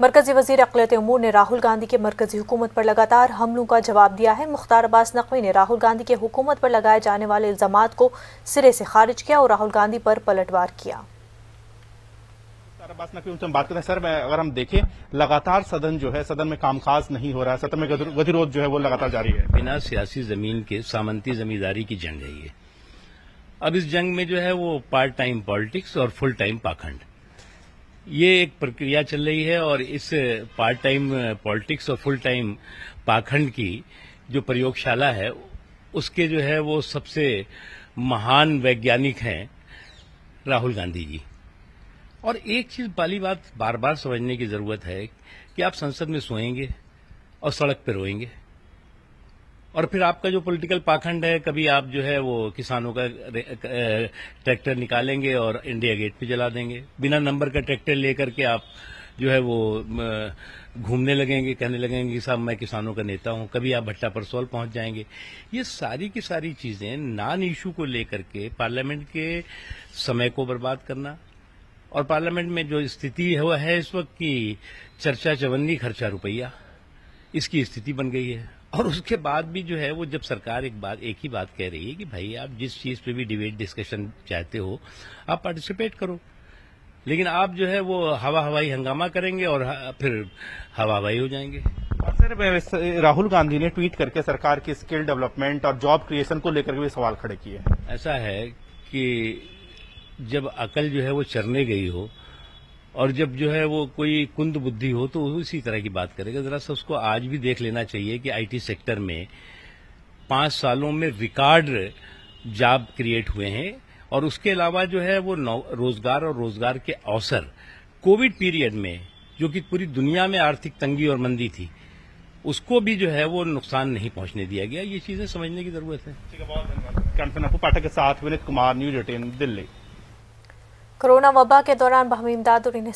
मरकजी वजीर अक़लियत उमूर ने राहुल गांधी के मरकजी हुकूमत पर लगातार हमलों का जवाब दिया है। मुख्तार अब्बास नकवी ने राहुल गांधी के हुकूमत पर लगाए जाने वाले इल्जामात को सिरे से खारिज किया और राहुल गांधी पर पलटवार किया। अब्बास नकवी उनसे हम बात करते हैं। सर, अगर हम देखें, लगातार सदन जो है, सदन में कामकाज नहीं हो रहा है, सदन में गतिरोध जो है वो लगातार जारी है। बिना सियासी जमीन के सामंती जमींदारी की जंग है ये। अब इस जंग में जो है वो पार्ट टाइम पॉलिटिक्स और फुल टाइम पाखंड, ये एक प्रक्रिया चल रही है। और इस पार्ट टाइम पॉलिटिक्स और फुल टाइम पाखंड की जो प्रयोगशाला है, उसके जो है वो सबसे महान वैज्ञानिक हैं राहुल गांधी जी। और एक चीज पहली बात बार बार समझने की जरूरत है कि आप संसद में सोएंगे और सड़क पर रोएंगे, और फिर आपका जो पॉलिटिकल पाखंड है, कभी आप जो है वो किसानों का ट्रैक्टर निकालेंगे और इंडिया गेट पे जला देंगे। बिना नंबर का ट्रैक्टर लेकर के आप जो है वो घूमने लगेंगे, कहने लगेंगे कि साहब मैं किसानों का नेता हूं। कभी आप भट्टा परसोल पहुंच जाएंगे। ये सारी की सारी चीजें नॉन इशू को लेकर के पार्लियामेंट के समय को बर्बाद करना, और पार्लियामेंट में जो स्थिति है इस वक्त की चर्चा चवन्नी खर्चा रुपया, इसकी स्थिति बन गई है। और उसके बाद भी जो है वो जब सरकार एक ही बात कह रही है कि भाई आप जिस चीज पे भी डिबेट डिस्कशन चाहते हो आप पार्टिसिपेट करो, लेकिन आप जो है वो हवाई हंगामा करेंगे और फिर हवाई हो जाएंगे। और सर, राहुल गांधी ने ट्वीट करके सरकार की स्किल डेवलपमेंट और जॉब क्रिएशन को लेकर भी सवाल खड़े किए हैं। ऐसा है कि जब अकल जो है वो चरने गई हो और जब जो है वो कोई कुंद बुद्धि हो तो उसी तरह की बात करेगा। जरा सा उसको आज भी देख लेना चाहिए कि आईटी सेक्टर में 5 सालों में रिकॉर्ड जॉब क्रिएट हुए हैं, और उसके अलावा जो है वो रोजगार और रोजगार के अवसर कोविड पीरियड में, जो कि पूरी दुनिया में आर्थिक तंगी और मंदी थी, उसको भी जो है वो नुकसान नहीं पहुंचने दिया गया। ये चीजें समझने की जरूरत है। ठीक है, बहुत धन्यवाद। कैंपन अपू पाठक के साथ विनीत कुमार, न्यूज 18 दिल्ली। कोरोना वबा के दौरान बाहमी इमदाद और इन्हिसार